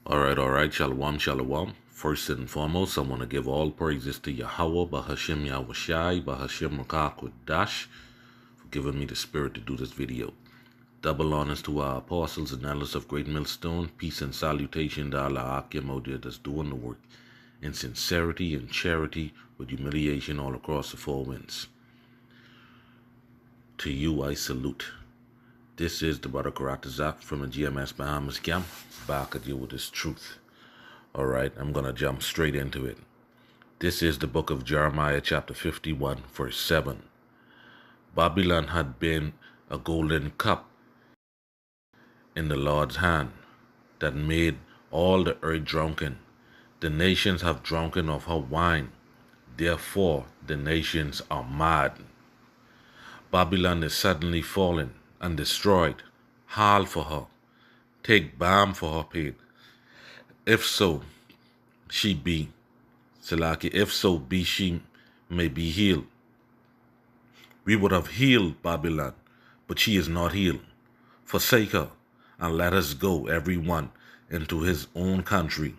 All right, shalom, shalom. First and foremost, I want to give all praises to Yahweh, Bahashim Yahushai, Bahashim Makakwadash, for giving me the spirit to do this video. Double honors to our apostles and elders of Great Millstone. Peace and salutation to Allah Akim that's doing the work in sincerity and charity with humiliation all across the four winds. To you I salute. This is the brother Chaarawtaza from the GMS Bahamas Qam, back at you with this truth. All right, I'm going to jump straight into it. This is the book of Jeremiah chapter 51, verse 7. Babylon had been a golden cup in the Lord's hand that made all the earth drunken. The nations have drunken of her wine. Therefore, the nations are mad. Babylon is suddenly fallen and destroyed. Howl for her. Take balm for her pain. If so, she be. Selaki, if so be she may be healed. We would have healed Babylon, but she is not healed. Forsake her, and let us go, every one, into his own country.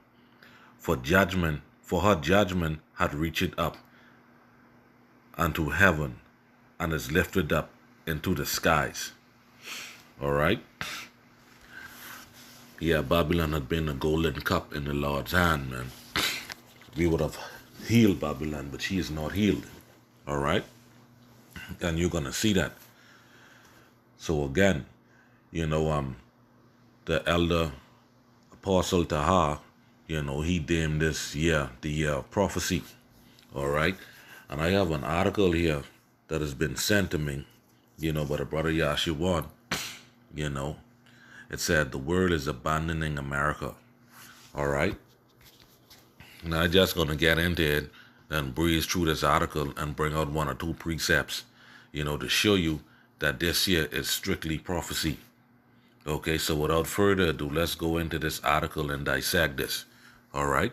For her judgment had reached up unto heaven, and is lifted up into the skies. All right? Yeah, Babylon had been a golden cup in the Lord's hand, man. We would have healed Babylon, but she is not healed. All right? And you're going to see that. So again, the elder apostle Taha, he deemed this year the year of prophecy. All right? And I have an article here that has been sent to me, by the brother Yashawan. It said the world is abandoning America. All right? Now I'm just going to get into it and breeze through this article and bring out one or two precepts, to show you that this year is strictly prophecy. Okay, so without further ado, let's go into this article and dissect this. All right?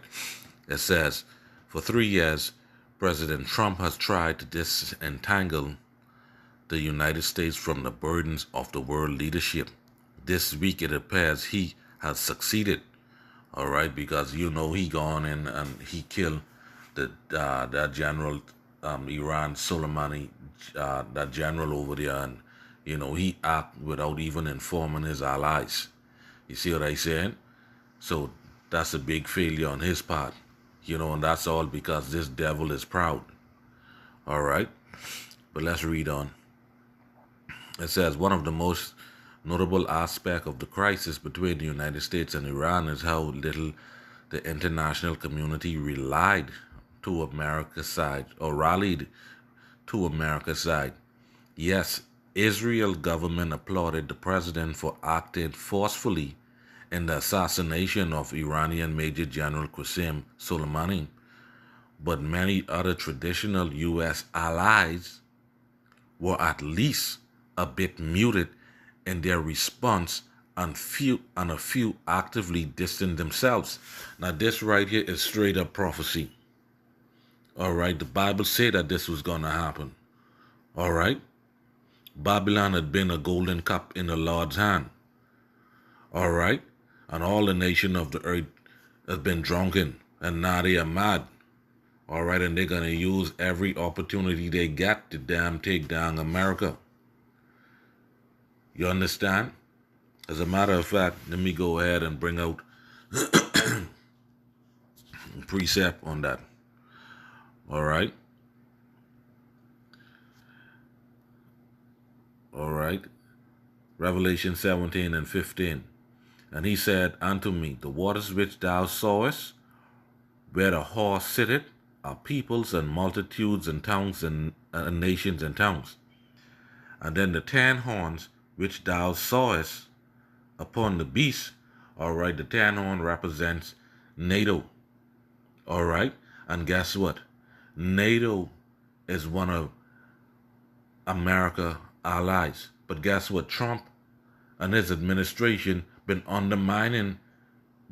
It says, for 3 years, President Trump has tried to disentangle the United States from the burdens of the world leadership. This week it appears he has succeeded. All right, because he gone in and he killed that general Iran Soleimani, that general over there, and he act without even informing his allies. You see what I saying? So that's a big failure on his part, and that's all because this devil is proud. All right, but let's read on. It says one of the most notable aspects of the crisis between the United States and Iran is how little the international community rallied to America's side. Yes, Israel government applauded the president for acting forcefully in the assassination of Iranian Major General Qasem Soleimani, but many other traditional U.S. allies were at least a bit muted in their response, and a few actively distanced themselves. Now this right here is straight up prophecy. All right, the Bible said that this was going to happen. All right, Babylon had been a golden cup in the Lord's hand. All right, and all the nation of the earth has been drunken, and now they are mad. All right, and they're going to use every opportunity they get to take down America. You understand? As a matter of fact, let me go ahead and bring out precept on that. All right? All right. Revelation 17 and 15. And he said unto me, the waters which thou sawest, where the horse sitteth, are peoples and multitudes and tongues and nations and tongues. And then the 10 horns which thou sawest upon the beast, all right, the 10 horn represents NATO. All right, and guess what? NATO is one of America's allies. But guess what? Trump and his administration been undermining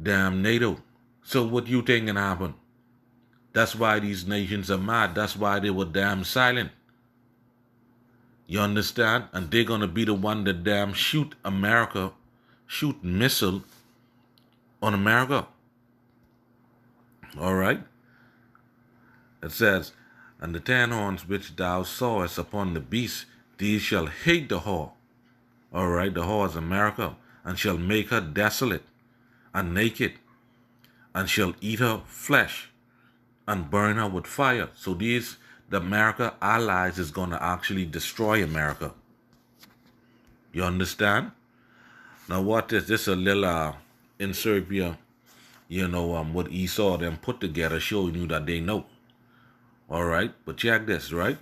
damn NATO. So what you think can happen? That's why these nations are mad. That's why they were damn silent. You understand? And they're going to be the one that damn shoot America, shoot missile on America. All right. It says, and the 10 horns which thou sawest upon the beast, these shall hate the whore. All right, the whore is America, and shall make her desolate and naked, and shall eat her flesh and burn her with fire. So the America allies is going to actually destroy America. You understand? Now what is this? A little insert here, what Esau them put together, showing you that they know. All right, but check this, right?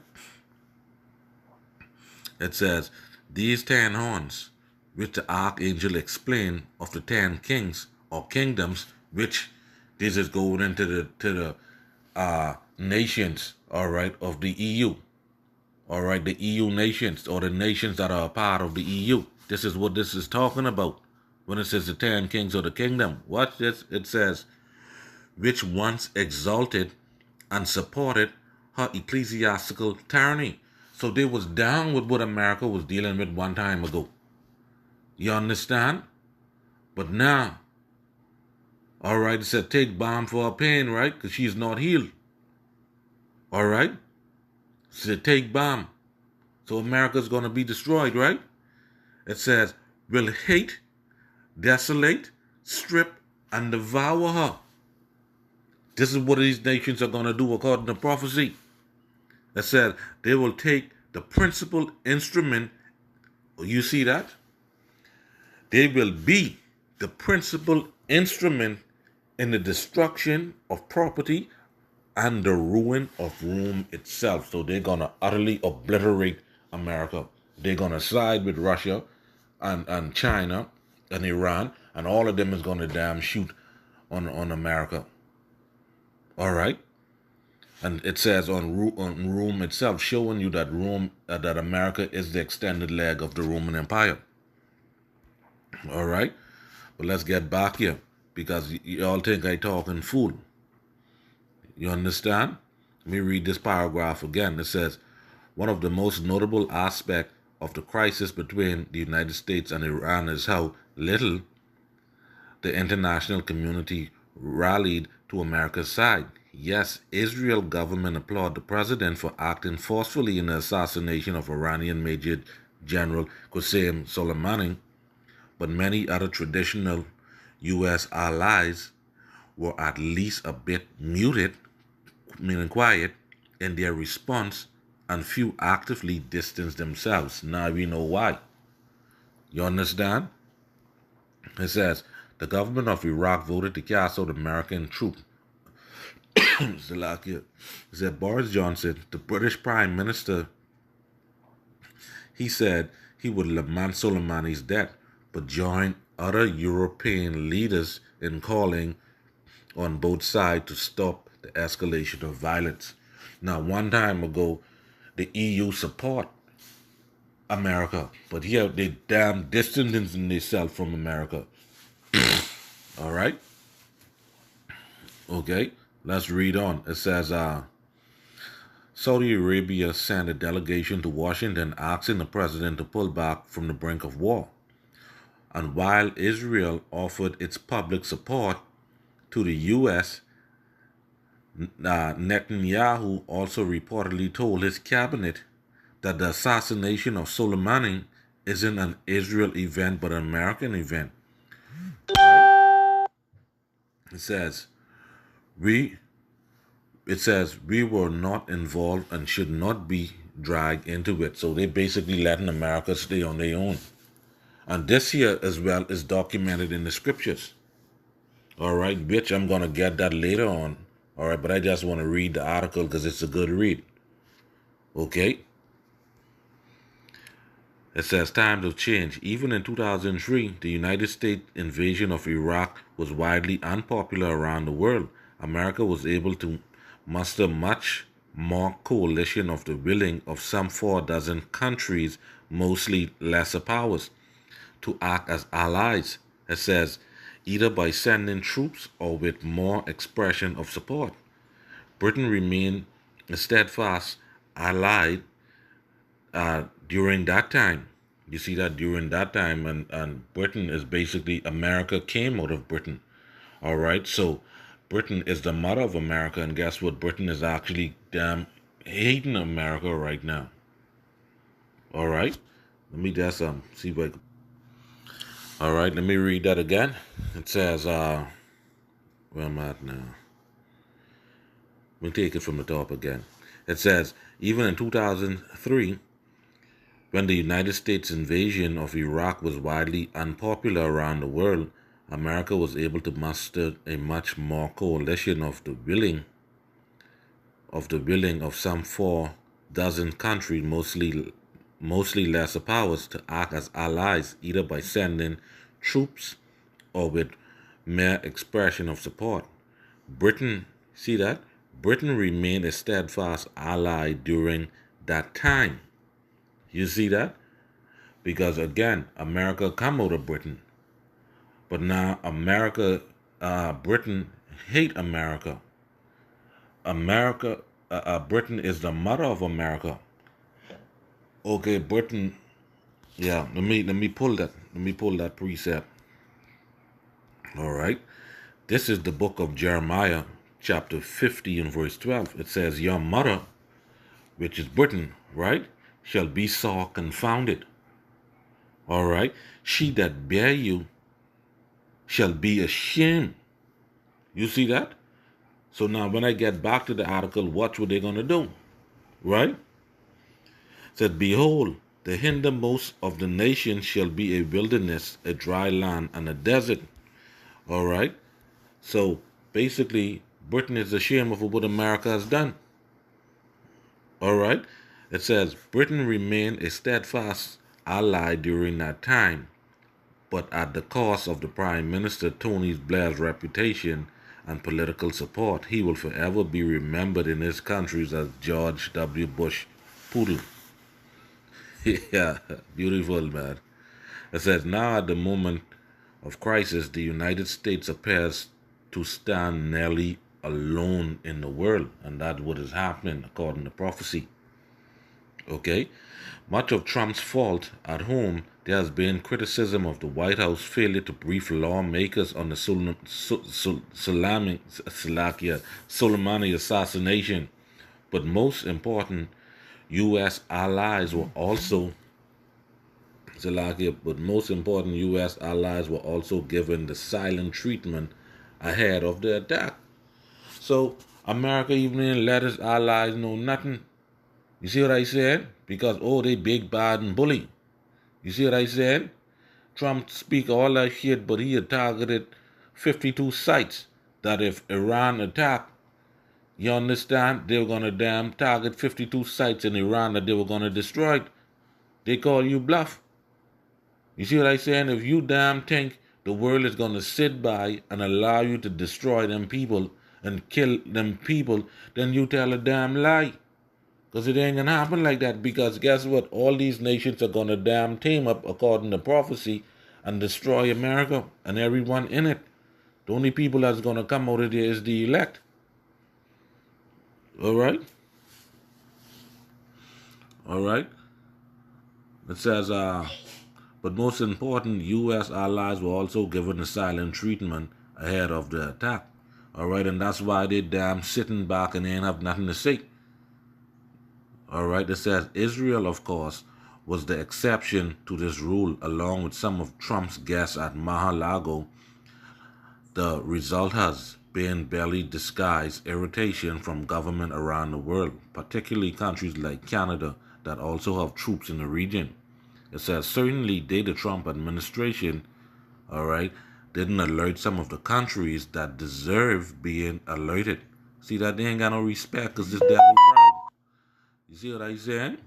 It says, these 10 horns, which the archangel explained of the 10 kings or kingdoms, which this is going into the nations, all right, of the EU. All right, the EU nations, or the nations that are a part of the EU. This is what this is talking about when it says the 10 kings of the kingdom. Watch this. It says, which once exalted and supported her ecclesiastical tyranny. So they was down with what America was dealing with one time ago. You understand? But now, all right, it said take balm for her pain, right? Because she's not healed. All right? It said take balm. So America's going to be destroyed, right? It says, will hate, desolate, strip, and devour her. This is what these nations are going to do according to prophecy. It said they will take the principal instrument. You see that? They will be the principal instrument in the destruction of property and the ruin of Rome itself. So they're going to utterly obliterate America. They're going to side with Russia and China and Iran, and all of them is going to damn shoot on America. All right? And it says on Rome itself, showing you that that America is the extended leg of the Roman Empire. All right? But let's get back here, because you all think I talking fool. You understand? Let me read this paragraph again. It says, one of the most notable aspects of the crisis between the United States and Iran is how little the international community rallied to America's side. Yes, Israel government applauded the president for acting forcefully in the assassination of Iranian Major General Qasem Soleimani, but many other traditional U.S. allies were at least a bit muted, meaning quiet, in their response, and few actively distanced themselves. Now we know why. You understand? It says, the government of Iraq voted to cast out American troops. It said Boris Johnson, the British Prime Minister, he said he would lament Soleimani's death, but join other European leaders in calling on both sides to stop the escalation of violence. Now, one time ago, the EU support America, but here they damn distancing themselves from America. All right? Okay, let's read on. It says, Saudi Arabia sent a delegation to Washington asking the president to pull back from the brink of war. And while Israel offered its public support to the U.S., Netanyahu also reportedly told his cabinet that the assassination of Soleimani isn't an Israel event but an American event. Right? It says we were not involved and should not be dragged into it. So they basically letting America stay on their own. And this here as well is documented in the scriptures. All right, which I'm going to get that later on. All right, but I just want to read the article because it's a good read. Okay. It says, times of change. Even in 2003, the United States invasion of Iraq was widely unpopular around the world. America was able to muster much more coalition of the willing of some 4 dozen countries, mostly lesser powers, to act as allies. It says, either by sending troops or with more expression of support. Britain remained a steadfast ally during that time. You see that during that time, and Britain is basically, America came out of Britain. All right, so Britain is the mother of America, and guess what? Britain is actually damn hating America right now. All right, let me just see if I can. All right, let me read that again. It says, where am I at now? Let me take it from the top again. It says, even in 2003, when the United States invasion of Iraq was widely unpopular around the world, America was able to muster a much more coalition of the willing of some 4 dozen countries, mostly lesser powers, to act as allies, either by sending troops or with mere expression of support. Britain, see that? Britain remained a steadfast ally during that time. You see that? Because again, America come out of Britain. But now Britain hate America. Britain is the mother of America. Okay, Britain, yeah, let me pull that. Let me pull that precept. All right. This is the book of Jeremiah, chapter 50 and verse 12. It says, your mother, which is Britain, right, shall be sore confounded. All right. She that bare you shall be ashamed. You see that? So now when I get back to the article, what were they going to do? Right? It said, behold, the hindermost of the nations shall be a wilderness, a dry land, and a desert. All right? So basically, Britain is ashamed of what America has done. All right? It says, Britain remained a steadfast ally during that time, but at the cost of the Prime Minister Tony Blair's reputation and political support. He will forever be remembered in his countries as George W. Bush Poodle. Yeah, beautiful, man. It says, now at the moment of crisis, the United States appears to stand nearly alone in the world, and that's what is happening according to prophecy. Okay? Much of Trump's fault at home, there has been criticism of the White House failure to brief lawmakers on the Soleimani assassination. But most important, U.S. allies were also given the silent treatment ahead of the attack. So America even didn't let its allies know nothing. You see what I said? Because, they big, bad, and bully. You see what I said? Trump speak all that shit, but he had targeted 52 sites that if Iran attacked, you understand, they were going to damn target 52 sites in Iran that they were going to destroy. They call you bluff. You see what I saying? If you damn think the world is going to sit by and allow you to destroy them people and kill them people, then you tell a damn lie. Because it ain't going to happen like that. Because guess what? All these nations are going to damn team up according to prophecy and destroy America and everyone in it. The only people that's going to come out of there is the elect. All right? All right? It says, but most important, U.S. allies were also given a silent treatment ahead of the attack. All right? And that's why they damn sitting back and they ain't have nothing to say. All right, it says Israel, of course, was the exception to this rule, along with some of Trump's guests at Mar-a-Lago. The result has been barely disguised irritation from government around the world, particularly countries like Canada that also have troops in the region. It says certainly the Trump administration, all right, didn't alert some of the countries that deserve being alerted. See that they ain't got no respect because this devil proud. You see what I said?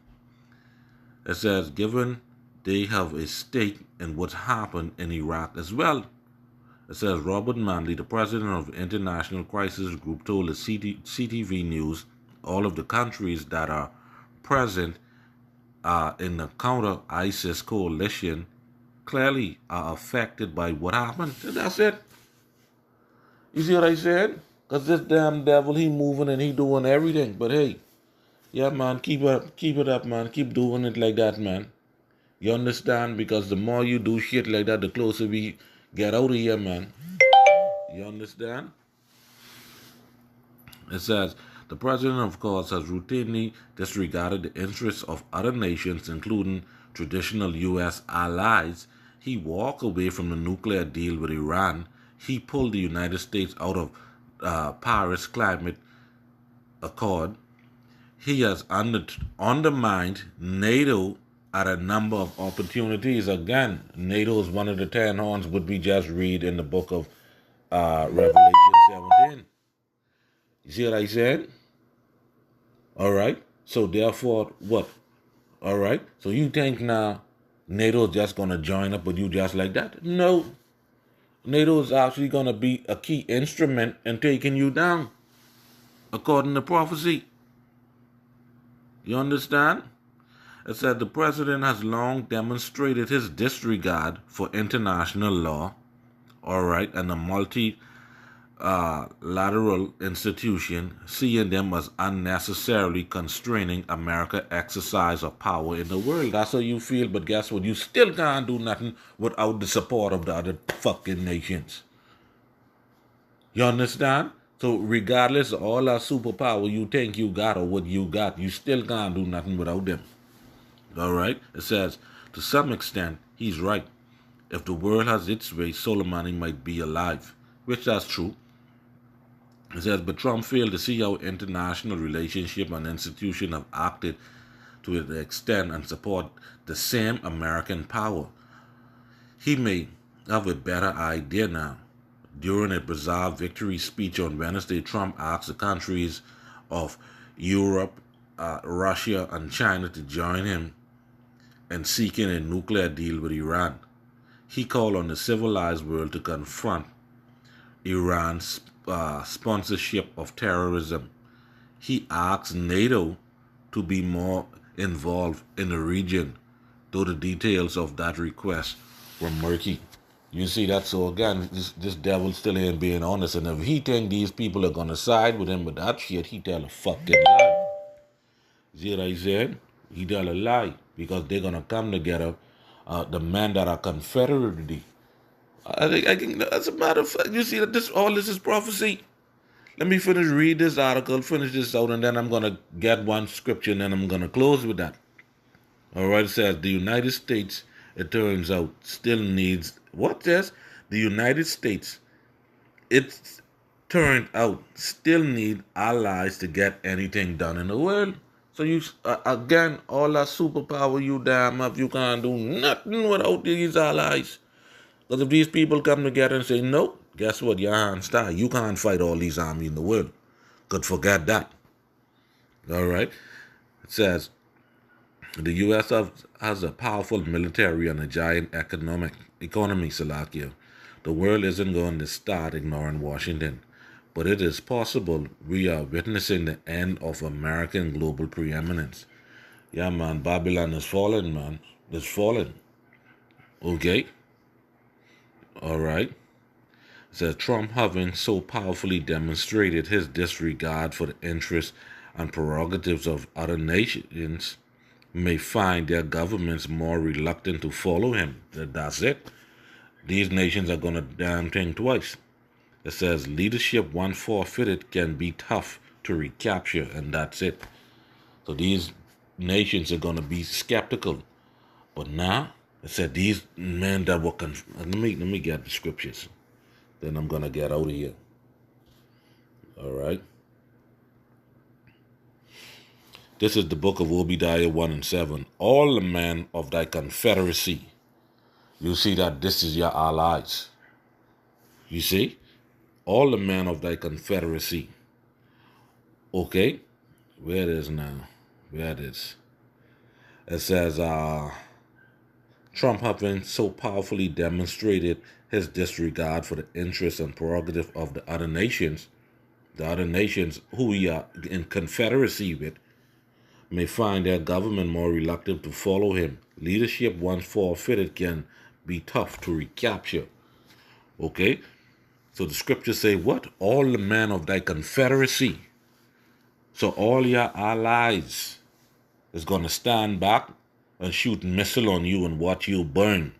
It says, given they have a stake in what's happened in Iraq as well. It says, Robert Manley, the president of the International Crisis Group, told the CTV News all of the countries that are present in the counter-ISIS coalition clearly are affected by what happened. And that's it. You see what I said? Because this damn devil, he moving and he doing everything. But hey, yeah, man, keep it up, man. Keep doing it like that, man. You understand? Because the more you do shit like that, the closer we get out of here, man. You understand? It says, the president, of course, has routinely disregarded the interests of other nations, including traditional U.S. allies. He walked away from the nuclear deal with Iran. He pulled the United States out of Paris Climate Accord. He has undermined NATO at a number of opportunities. Again, NATO is one of the 10 horns, would we just read in the book of Revelation 17. You see what I said? All right. So therefore, what? All right. So you think now NATO is just going to join up with you just like that? No. NATO is actually going to be a key instrument in taking you down, according to prophecy. You understand? It said the president has long demonstrated his disregard for international law, all right, and the multilateral institution, seeing them as unnecessarily constraining America's exercise of power in the world. That's how you feel, but guess what? You still can't do nothing without the support of the other fucking nations. You understand? So regardless of all that superpower you think you got or what you got, you still can't do nothing without them. All right? It says, to some extent, he's right. If the world has its way, Soleimani might be alive, which that's true. It says, but Trump failed to see how international relationship and institution have acted to the extent and support the same American power. He may have a better idea now. During a bizarre victory speech on Wednesday, Trump asked the countries of Europe, Russia, and China to join him in seeking a nuclear deal with Iran. He called on the civilized world to confront Iran's sponsorship of terrorism. He asked NATO to be more involved in the region, though the details of that request were murky. You see that? So again, this devil still ain't being honest. And if he think these people are going to side with him with that shit, he tell a fucking lie. See what I said? He tell a lie. Because they're going to come together, the men that are confederate. I think as a matter of fact, you see that all this is prophecy. Let me read this article, finish this out, and then I'm going to get one scripture, and then I'm going to close with that. All right, it says, the United States, it turns out, still needs, what says? The United States, it turned out, still need allies to get anything done in the world. So you, again, all that superpower you damn up, you can't do nothing without these allies. Because if these people come together and say, no, guess what? Your hands tie. You can't fight all these armies in the world. Could forget that. All right. It says, the U.S. has a powerful military and a giant economy, Salakia. The world isn't going to start ignoring Washington. But it is possible we are witnessing the end of American global preeminence. Yeah, man, Babylon is falling, man. It's falling. Okay? All right. It says Trump, having so powerfully demonstrated his disregard for the interests and prerogatives of other nations, may find their governments more reluctant to follow him. That's it. These nations are going to damn think twice. It says leadership once forfeited can be tough to recapture, and that's it. So these nations are going to be skeptical. But now, it said these men that were let me get the scriptures. Then I'm going to get out of here. All right. This is the book of Obadiah 1 and 7. All the men of thy confederacy. You see that this is your allies. You see? All the men of thy confederacy. Okay? Where it is now? Where it is? It says, Trump having so powerfully demonstrated his disregard for the interests and prerogative of the other nations who we are in confederacy with, may find their government more reluctant to follow him. Leadership once forfeited can be tough to recapture. Okay? So the scriptures say what? All the men of thy confederacy. So all your allies is going to stand back and shoot missile on you and watch you burn.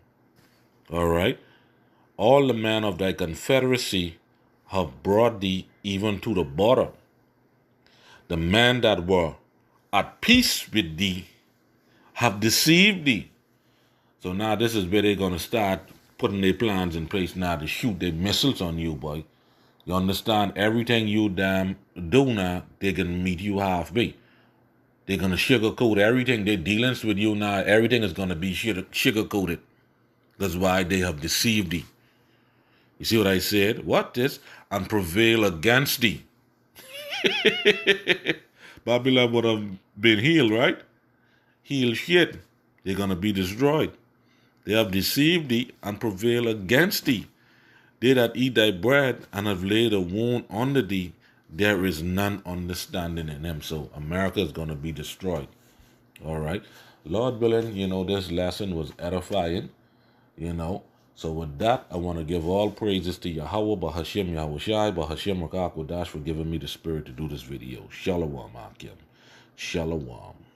All right? All the men of thy confederacy have brought thee even to the border. The men that were at peace with thee have deceived thee. So now this is where they're going to start putting their plans in place now to shoot their missiles on you, boy. You understand? Everything you damn do now, they can meet you halfway. They're going to sugarcoat everything. Their dealings with you now, everything is going to be sugarcoated. That's why they have deceived thee. You see what I said? What this? And prevail against thee. Babylon would have been healed, right? Healed shit. They're going to be destroyed. They have deceived thee and prevail against thee. They that eat thy bread and have laid a wound under thee, there is none understanding in them. So America is going to be destroyed. All right. Lord willing, this lesson was edifying, So with that, I want to give all praises to Yahweh, Bahashim Yahushai, Bahashim Rakakwadash for giving me the spirit to do this video. Shalom, Akim. Shalom.